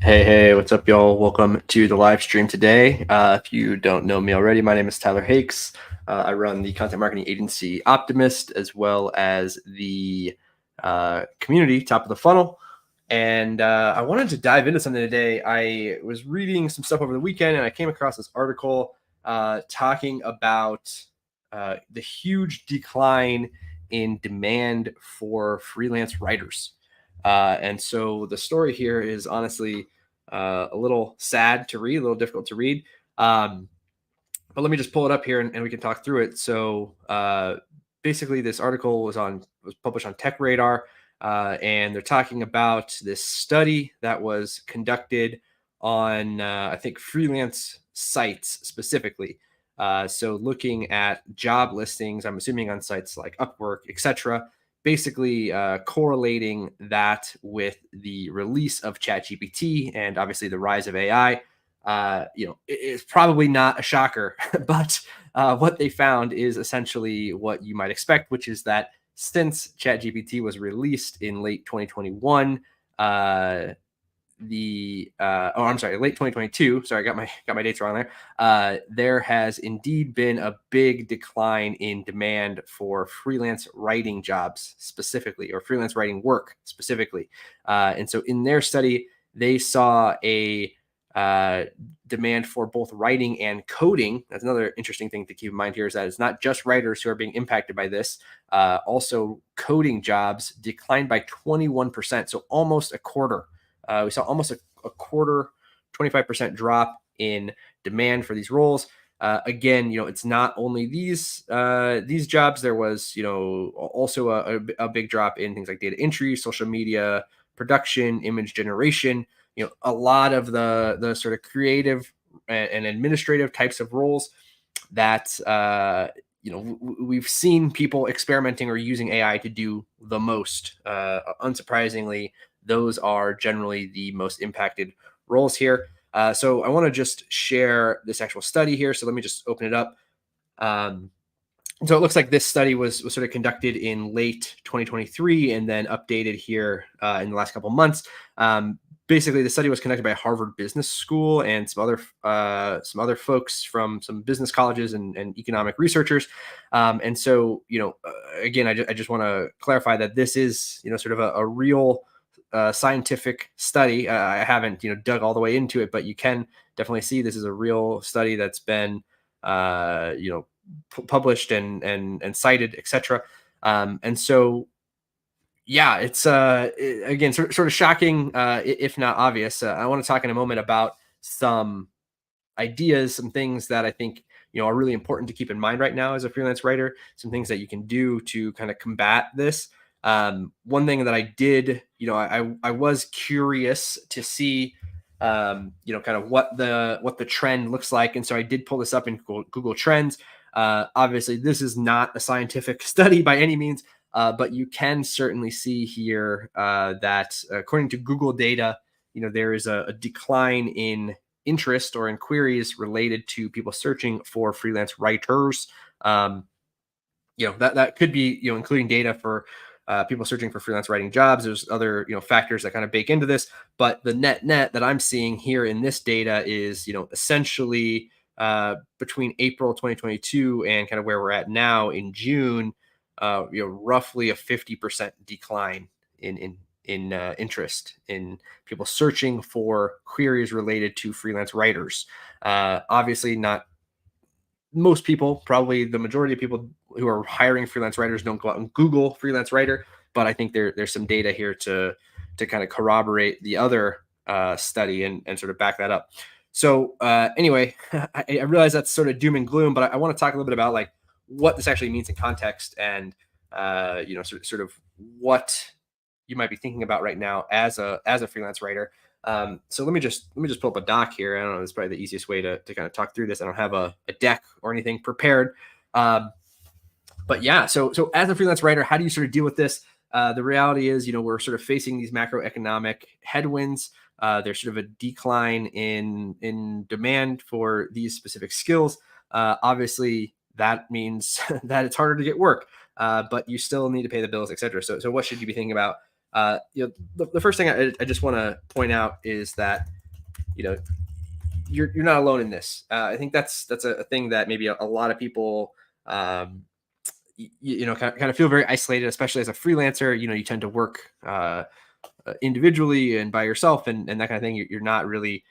Hey, what's up, y'all? Welcome to the live stream today. If you don't know me already, my name is Tyler Hakes. I run the content marketing agency Optimist, as well as the community Top of the Funnel. And I wanted to dive into something today. I was reading some stuff over the weekend, and I came across this article talking about the huge decline in demand for freelance writers. And so the story here is honestly a little sad to read, a little difficult to read. Um, but let me just pull it up here and we can talk through it. So basically, this article was published on Tech Radar, and they're talking about this study that was conducted on I think freelance sites specifically. So looking at job listings, I'm assuming on sites like Upwork, etc. Basically correlating that with the release of ChatGPT and obviously the rise of AI. It's probably not a shocker, but what they found is essentially what you might expect, which is that since ChatGPT was released in late 2021, I'm sorry, late 2022. Sorry, got my dates wrong there. There has indeed been a big decline in demand for freelance writing jobs specifically, or freelance writing work specifically. And so in their study, they saw a demand for both writing and coding. That's another interesting thing to keep in mind here, is that it's not just writers who are being impacted by this. Also, coding jobs declined by 21%, so almost a quarter. We saw almost a quarter, 25% drop in demand for these roles. Again, it's not only these jobs. There was, also a big drop in things like data entry, social media production, image generation. A lot of the sort of creative and administrative types of roles that we've seen people experimenting or using AI to do the most. Unsurprisingly, those are generally the most impacted roles here. So I want to just share this actual study here. So let me just open it up. So it looks like this study was sort of conducted in late 2023 and then updated here in the last couple of months. Basically, the study was conducted by Harvard Business School and some other folks from some business colleges and economic researchers. And so, again, I just want to clarify that this is, sort of a real scientific study. I haven't, dug all the way into it, but you can definitely see this is a real study that's been, published and cited, etc. And so, yeah, it's again sort of shocking, if not obvious. I want to talk in a moment about some ideas, some things that I think are really important to keep in mind right now as a freelance writer. Some things that you can do to kind of combat this. One thing that I did, I was curious to see, kind of what the trend looks like, and so I did pull this up in Google Trends. Obviously, this is not a scientific study by any means, but you can certainly see here that according to Google data, there is a decline in interest or in queries related to people searching for freelance writers. That could be, including data for people searching for freelance writing jobs. There's other, factors that kind of bake into this, but the net that I'm seeing here in this data is, essentially between April 2022 and kind of where we're at now in June, roughly a 50% decline in interest in people searching for queries related to freelance writers. Obviously, not most people, probably the majority of people who are hiring freelance writers don't go out and Google freelance writer, but I think there's some data here to kind of corroborate the other study and sort of back that up. So anyway, I realize that's sort of doom and gloom, but I want to talk a little bit about like what this actually means in context and sort of what you might be thinking about right now as a freelance writer. So let me just pull up a doc here. I don't know. It's probably the easiest way to kind of talk through this. I don't have a deck or anything prepared. But yeah, so as a freelance writer, how do you sort of deal with this? The reality is, we're sort of facing these macroeconomic headwinds. There's sort of a decline in demand for these specific skills. Obviously, that means that it's harder to get work, but you still need to pay the bills, etc. So what should you be thinking about? The first thing I just want to point out is that you know, you're not alone in this. I think that's a thing that maybe a lot of people, kind of feel very isolated, especially as a freelancer. You tend to work individually and by yourself, and that kind of thing. You're not really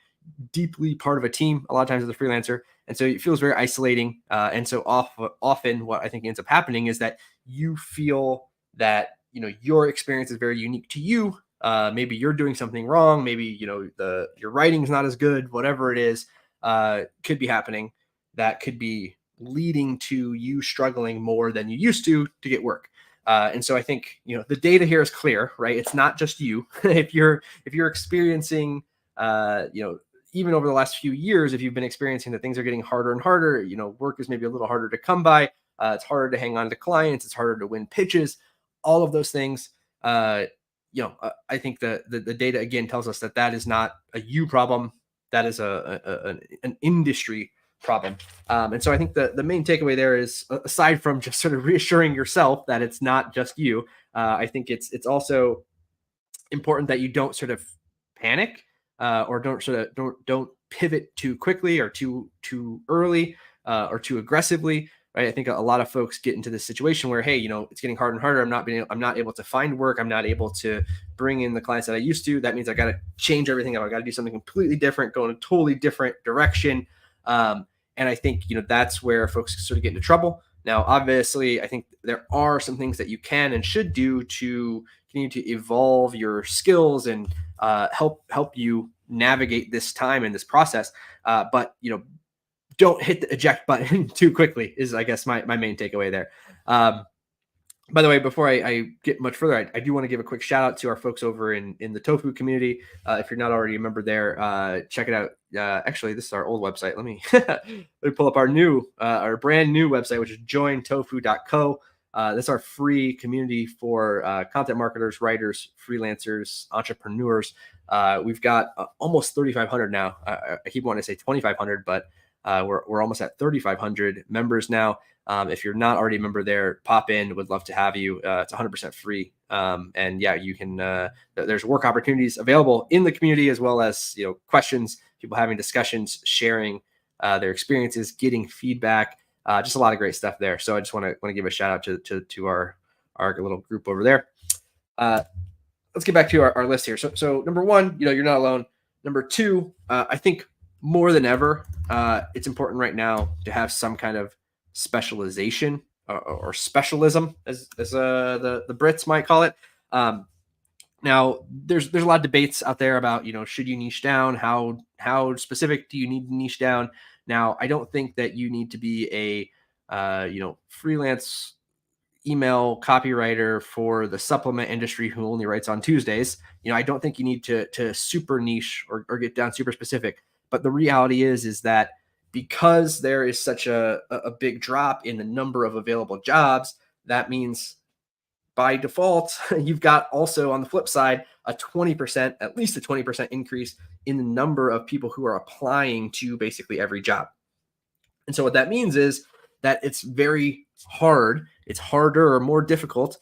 deeply part of a team a lot of times as a freelancer, and so it feels very isolating. And so often, what I think ends up happening is that you feel that your experience is very unique to you. Maybe you're doing something wrong. Maybe your writing's not as good. Whatever it is, could be happening. That could be leading to you struggling more than you used to get work. And so I think the data here is clear, right? It's not just you. If you're experiencing even over the last few years, if you've been experiencing that things are getting harder and harder, work is maybe a little harder to come by. It's harder to hang on to clients. It's harder to win pitches. All of those things. I think the data again tells us that is not a you problem. That is an industry problem. And so I think the main takeaway there is, aside from just sort of reassuring yourself that it's not just you, I think it's also important that you don't sort of panic, or don't pivot too quickly or too early, or too aggressively. Right? I think a lot of folks get into this situation where, hey, it's getting harder and harder. I'm not able to find work. I'm not able to bring in the clients that I used to. That means I got to change everything up. I got to do something completely different, go in a totally different direction. And I think that's where folks sort of get into trouble. Now, obviously, I think there are some things that you can and should do to continue to evolve your skills and help you navigate this time and this process. But don't hit the eject button too quickly is, I guess, my main takeaway there. By the way, before I get much further, I do want to give a quick shout out to our folks over in the Tofu community. If you're not already a member there, check it out. Actually, this is our old website. Let me pull up our brand new website, which is jointofu.co. That's our free community for content marketers, writers, freelancers, entrepreneurs. We've got almost 3,500 now. I keep wanting to say 2,500, but we're almost at 3,500 members now. If you're not already a member there, pop in. Would love to have you. It's 100% free. And yeah, you can. There's work opportunities available in the community, as well as questions, people having discussions, sharing their experiences, getting feedback. Just a lot of great stuff there. So I just want to give a shout out to our little group over there. Let's get back to our list here. So number one, you're not alone. Number two, I think more than ever, it's important right now to have some kind of specialization or specialism, as the Brits might call it. Now, there's a lot of debates out there about should you niche down? How specific do you need to niche down? Now, I don't think that you need to be a freelance email copywriter for the supplement industry who only writes on Tuesdays. I don't think you need to super niche or get down super specific. But the reality is that because there is such a big drop in the number of available jobs, that means by default, you've got also on the flip side, at least a 20% increase in the number of people who are applying to basically every job. And so what that means is that it's very hard. It's harder or more difficult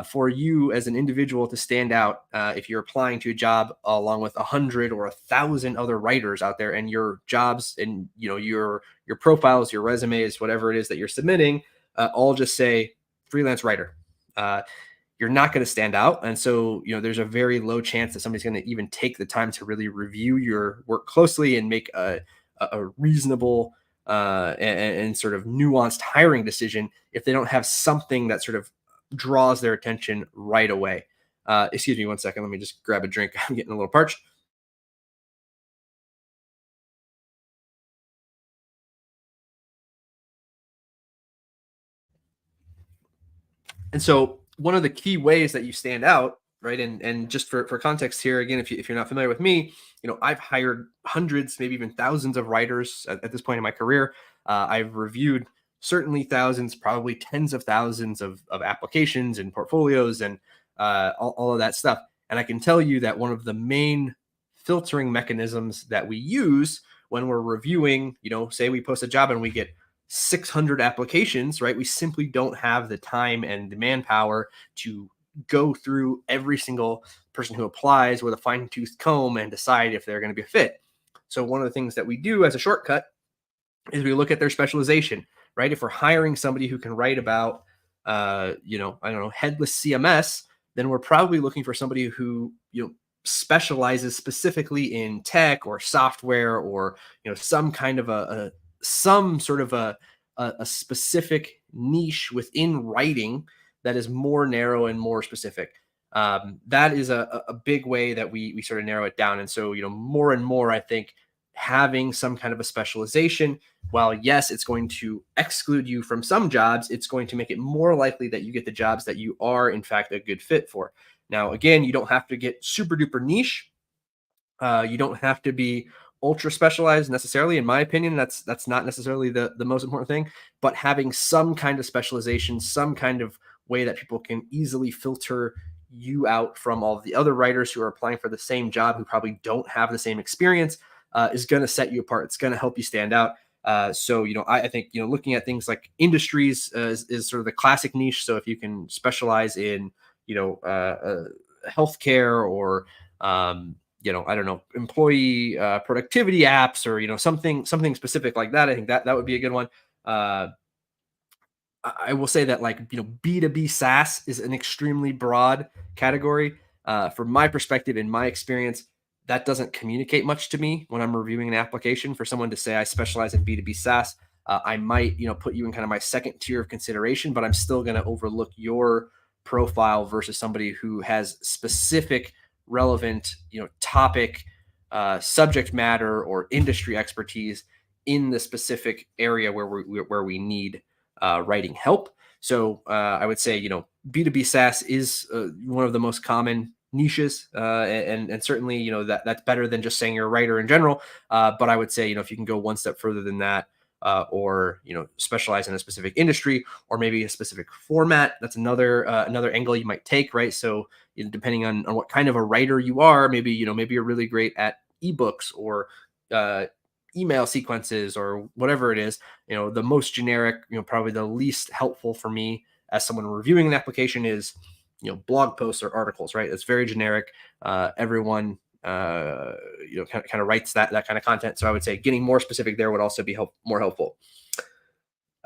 for you as an individual to stand out if you're applying to a job along with 100 or 1,000 other writers out there, and your jobs and your profiles, your resumes, whatever it is that you're submitting, all just say freelance writer. You're not going to stand out, and so there's a very low chance that somebody's going to even take the time to really review your work closely and make a reasonable and sort of nuanced hiring decision if they don't have something that sort of draws their attention right away. Excuse me one second. Let me just grab a drink. I'm getting a little parched. And so one of the key ways that you stand out, right? And just for context here, again, if you're not familiar with me, I've hired hundreds, maybe even thousands of writers at this point in my career. I've reviewed certainly thousands, probably tens of thousands of applications and portfolios and all of that stuff. And I can tell you that one of the main filtering mechanisms that we use when we're reviewing, say we post a job and we get 600 applications, right? We simply don't have the time and the manpower to go through every single person who applies with a fine tooth comb and decide if they're going to be a fit. So one of the things that we do as a shortcut is we look at their specialization, right? If we're hiring somebody who can write about, I don't know, headless CMS, then we're probably looking for somebody who, specializes specifically in tech or software, or, some kind of some sort of a specific niche within writing that is more narrow and more specific. That is a big way that we sort of narrow it down. And so, more and more, I think having some kind of a specialization, while yes, it's going to exclude you from some jobs, it's going to make it more likely that you get the jobs that you are, in fact, a good fit for. Now, again, you don't have to get super duper niche. You don't have to be ultra specialized necessarily. In my opinion, that's not necessarily the most important thing. But having some kind of specialization, some kind of way that people can easily filter you out from all of the other writers who are applying for the same job who probably don't have the same experience, is going to set you apart. It's going to help you stand out. So, I think, looking at things like industries is sort of the classic niche. So if you can specialize in, healthcare, or, I don't know, employee productivity apps, or, something specific like that, I think that would be a good one. Uh, I will say that, like, B2B SaaS is an extremely broad category. From my perspective, in my experience, that doesn't communicate much to me when I'm reviewing an application. For someone to say I specialize in B2B SaaS, I might, put you in kind of my second tier of consideration, but I'm still going to overlook your profile versus somebody who has specific, relevant, topic, subject matter, or industry expertise in the specific area where we need writing help. So I would say, B2B SaaS is one of the most common niches, and certainly, that's better than just saying you're a writer in general. But I would say, if you can go one step further than that, or, specialize in a specific industry, or maybe a specific format, that's another angle you might take, right? So, depending on what kind of a writer you are, maybe you're really great at ebooks, or uh, email sequences, or whatever it is. The most generic, probably the least helpful for me as someone reviewing an application is, blog posts or articles, right? It's very generic. Everyone, kind of writes that kind of content. So I would say getting more specific there would also be more helpful.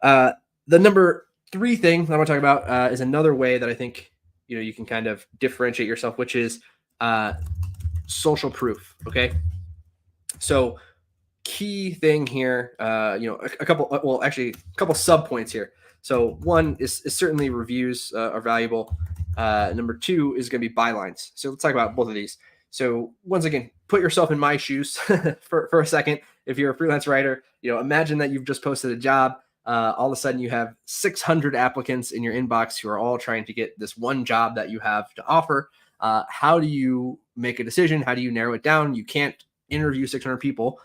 The number three thing that I want to talk about is another way that I think, you can kind of differentiate yourself, which is social proof. Okay. So key thing here, a couple, well, actually a couple sub points here. So one is certainly reviews are valuable. Number two is going to be bylines. So let's talk about both of these. So once again, put yourself in my shoes for a second. If you're a freelance writer, imagine that you've just posted a job. All of a sudden you have 600 applicants in your inbox who are all trying to get this one job that you have to offer. How do you make a decision? How do you narrow it down? You can't interview 600 people.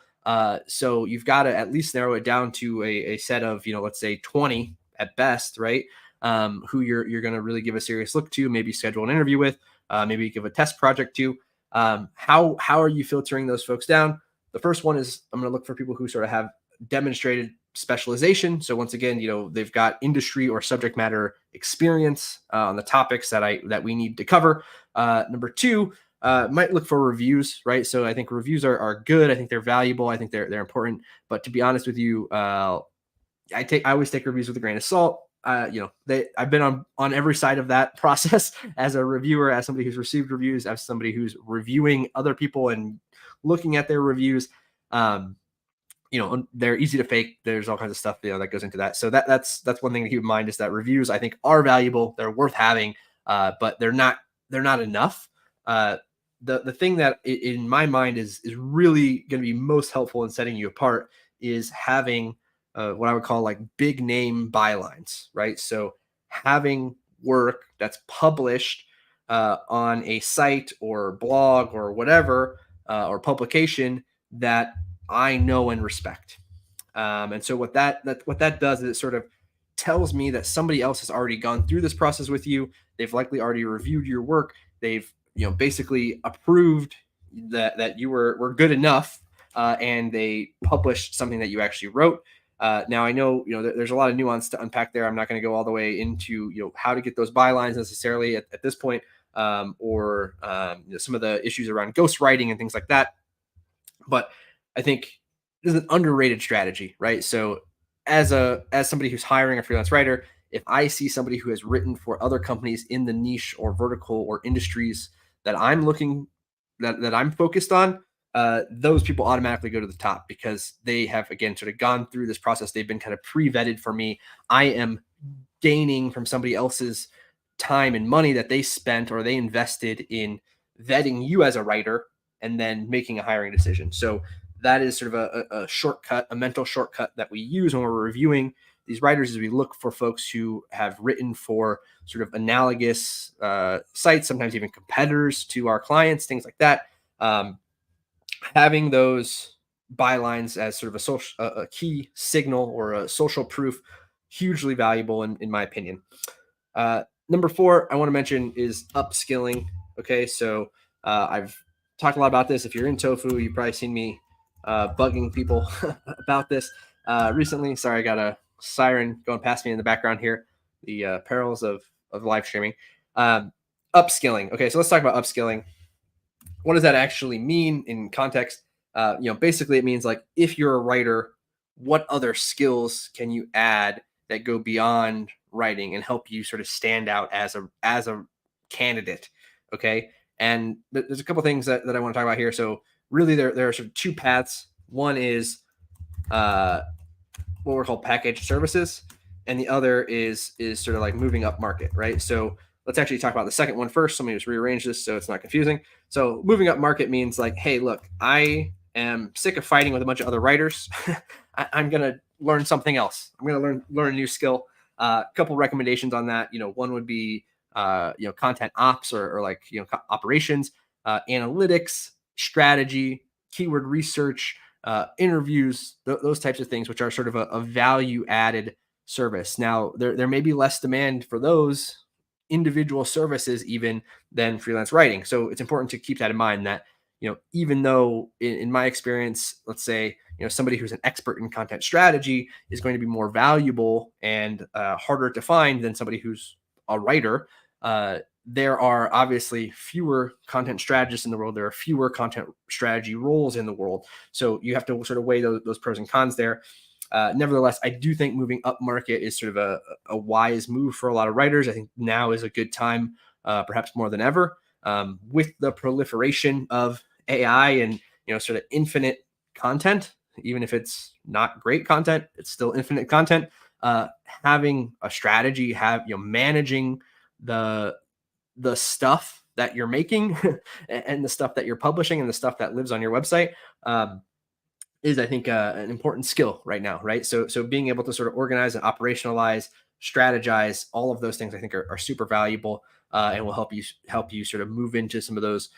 So you've got to at least narrow it down to a set of, let's say 20 at best, right? Who you're going to really give a serious look to, maybe schedule an interview with, maybe give a test project to. How are you filtering those folks down? The first one is I'm going to look for people who sort of have demonstrated specialization. So once again, they've got industry or subject matter experience on the topics that we need to cover. Number two, might look for reviews, right? So I think reviews are good. I think they're valuable. I think they're important. But to be honest with you, I always take reviews with a grain of salt. I've been on every side of that process as a reviewer, as somebody who's received reviews, as somebody who's reviewing other people and looking at their reviews. They're easy to fake. There's all kinds of stuff, that goes into that. So that's one thing to keep in mind, is that reviews, I think, are valuable. They're worth having, but they're not enough. The thing that in my mind is really going to be most helpful in setting you apart is having what I would call like big name bylines, right? So having work that's published on a site or blog or whatever, or publication that I know and respect. And so what that does is it sort of tells me that somebody else has already gone through this process with you. They've likely already reviewed your work. They've basically approved that you were good enough, and they published something that you actually wrote. Now I know there's a lot of nuance to unpack there. I'm not going to go all the way into how to get those bylines necessarily at this point, or some of the issues around ghostwriting and things like that. But I think this is an underrated strategy, right? So as somebody who's hiring a freelance writer, if I see somebody who has written for other companies in the niche or vertical or industries that I'm looking that I'm focused on, those people automatically go to the top because they have again sort of gone through this process. They've been kind of pre-vetted for me. I am gaining from somebody else's time and money that they spent or they invested in vetting you as a writer and then making a hiring decision. So that is sort of a shortcut, a mental shortcut that we use when we're reviewing these writers is we look for folks who have written for sort of analogous sites, sometimes even competitors to our clients, things like that. Um, Having those bylines as sort of a key signal or a social proof, hugely valuable in my opinion. Number four, I want to mention is upskilling. Okay, so I've talked a lot about this. If you're in tofu, you've probably seen me bugging people about this recently. Sorry, I got a siren going past me in the background here. The perils of live streaming. Upskilling. Okay, so let's talk about upskilling. What does that actually mean in context? Basically, it means like if you're a writer, what other skills can you add that go beyond writing and help you sort of stand out as a candidate? Okay, and there's a couple things that I want to talk about here. So really, there are sort of two paths. One is uh, what we're called packaged services, and the other is sort of like moving up market, right? So let's actually talk about the second one first. Let me just rearrange this so it's not confusing. So moving up market means like, hey, look, I am sick of fighting with a bunch of other writers. I'm gonna learn something else. I'm gonna learn a new skill. A couple recommendations on that. One would be content ops or like operations, analytics, strategy, keyword research, interviews, those types of things, which are sort of a value added service. Now, there may be less demand for those individual services even than freelance writing. So it's important to keep that in mind that, even though in my experience, let's say, somebody who's an expert in content strategy is going to be more valuable and harder to find than somebody who's a writer. There are obviously fewer content strategists in the world. There are fewer content strategy roles in the world. So you have to sort of weigh those pros and cons there. Nevertheless, I do think moving up market is sort of a wise move for a lot of writers. I think now is a good time, perhaps more than ever, with the proliferation of AI and sort of infinite content. Even if it's not great content, it's still infinite content. Having a strategy, managing the stuff that you're making and the stuff that you're publishing and the stuff that lives on your website. Is I think an important skill right now, right? So being able to sort of organize and operationalize, strategize, all of those things I think are super valuable and will help you sort of move into some of those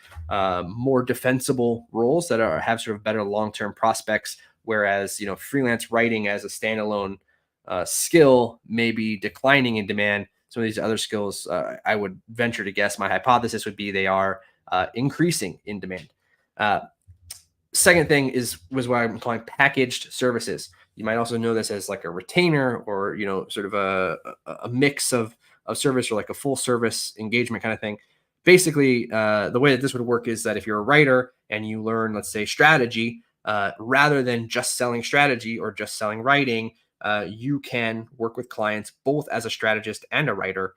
more defensible roles that have sort of better long term prospects. Whereas freelance writing as a standalone skill may be declining in demand. Some of these other skills, I would venture to guess, my hypothesis would be they are increasing in demand. Second thing was what I'm calling packaged services. You might also know this as like a retainer or sort of a mix of service or like a full service engagement kind of thing. Basically, the way that this would work is that if you're a writer and you learn, let's say, strategy, rather than just selling strategy or just selling writing, you can work with clients both as a strategist and a writer,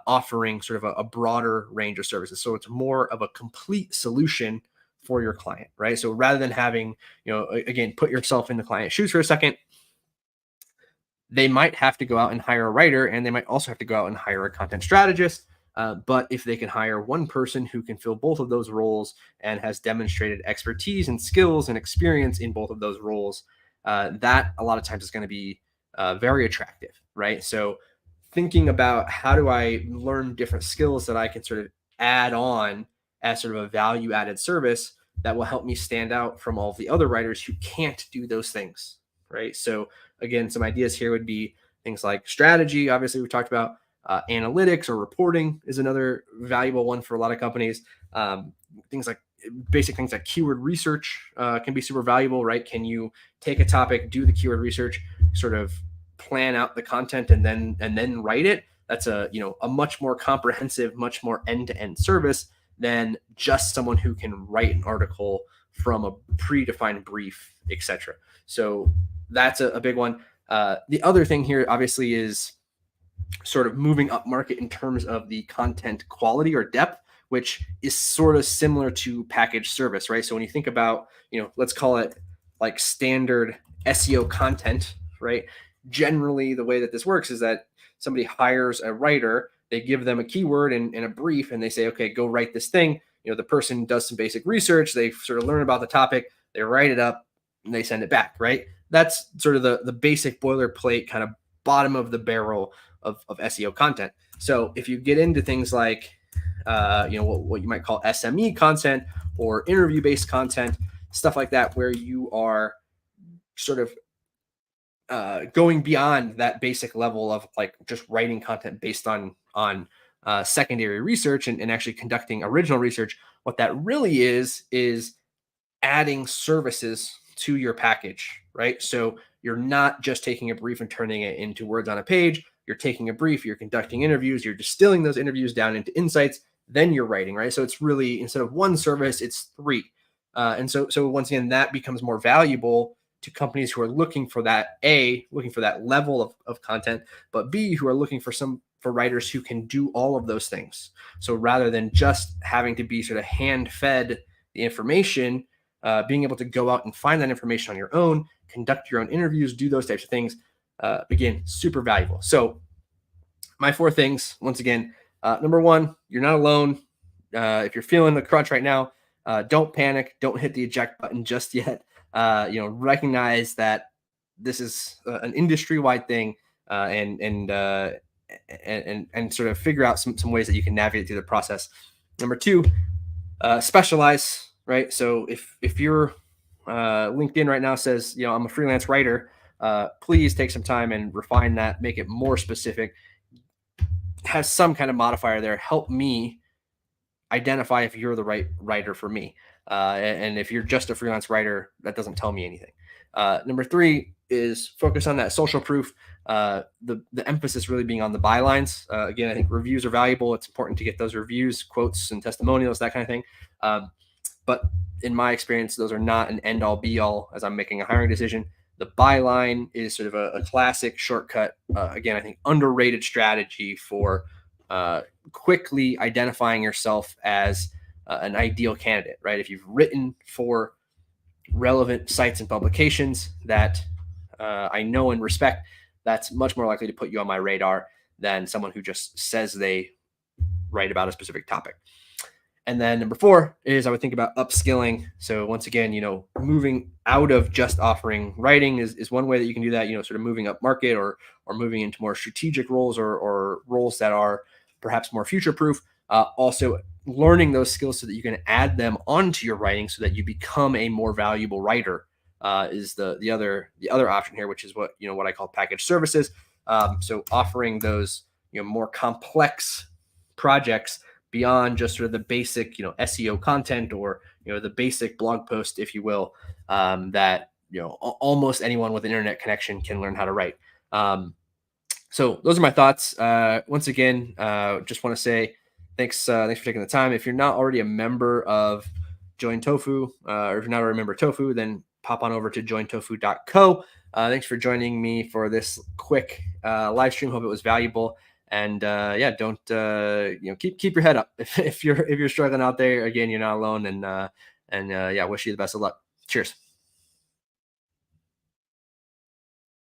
offering sort of a broader range of services. So it's more of a complete solution for your client, right? So rather than having, again, put yourself in the client's shoes for a second, they might have to go out and hire a writer, and they might also have to go out and hire a content strategist. But if they can hire one person who can fill both of those roles and has demonstrated expertise and skills and experience in both of those roles, that a lot of times is going to be very attractive, right? So thinking about how do I learn different skills that I can sort of add on as sort of a value added service that will help me stand out from all of the other writers who can't do those things, right? So again, some ideas here would be things like strategy. Obviously, we talked about analytics or reporting is another valuable one for a lot of companies. Things like basic things like keyword research can be super valuable, right? Can you take a topic, do the keyword research, sort of plan out the content, and then write it? That's a much more comprehensive, much more end-to-end service than just someone who can write an article from a predefined brief, etc. So that's a big one. The other thing here, obviously, is sort of moving up market in terms of the content quality or depth, which is sort of similar to package service, right? So when you think about, let's call it like standard SEO content, right? Generally, the way that this works is that somebody hires a writer, they give them a keyword and a brief, and they say, okay, go write this thing. The person does some basic research, they sort of learn about the topic, they write it up, and they send it back, right? That's sort of the basic boilerplate kind of bottom of the barrel of SEO content. So if you get into things like, what you might call SME content or interview-based content, stuff like that, where you are sort of going beyond that basic level of like just writing content based on secondary research and actually conducting original research, what that really is adding services to your package, right? So you're not just taking a brief and turning it into words on a page. You're taking a brief, you're conducting interviews, you're distilling those interviews down into insights, then you're writing, right? So it's really, instead of one service, it's three. And so once again, that becomes more valuable to companies who are looking for that, looking for that level of content, but B, who are looking for writers who can do all of those things. So rather than just having to be sort of hand fed the information, being able to go out and find that information on your own, conduct your own interviews, do those types of things, again, super valuable. So my 4 things, once again, number 1, you're not alone. If you're feeling the crunch right now, don't panic. Don't hit the eject button just yet. Recognize that this is an industry-wide thing, and sort of figure out some ways that you can navigate through the process. Number 2, specialize, right? So if your LinkedIn right now says, I'm a freelance writer, please take some time and refine that, make it more specific, has some kind of modifier there. Help me identify if you're the right writer for me. And if you're just a freelance writer, that doesn't tell me anything. Number 3 is focus on that social proof. The emphasis really being on the bylines. Again, I think reviews are valuable. It's important to get those reviews, quotes, and testimonials, that kind of thing. But in my experience, those are not an end all be all as I'm making a hiring decision. The byline is sort of a classic shortcut. Again, I think underrated strategy for quickly identifying yourself as an ideal candidate, right? If you've written for relevant sites and publications that I know and respect, that's much more likely to put you on my radar than someone who just says they write about a specific topic. And then number 4 is I would think about upskilling. So once again, moving out of just offering writing is one way that you can do that, sort of moving up market or moving into more strategic roles or roles that are perhaps more future proof. Also learning those skills so that you can add them onto your writing so that you become a more valuable writer is the other option here, which is what I call package services. So offering those more complex projects beyond just sort of the basic SEO content or the basic blog post, if you will, that almost anyone with an internet connection can learn how to write. So those are my thoughts. Once again, just want to say thanks for taking the time. If you're not already a member of Join Tofu, or if you're not already a member of Tofu, then pop on over to jointofu.co. Thanks for joining me for this quick live stream. Hope it was valuable. And don't keep your head up if you're struggling out there. Again, you're not alone. And wish you the best of luck. Cheers.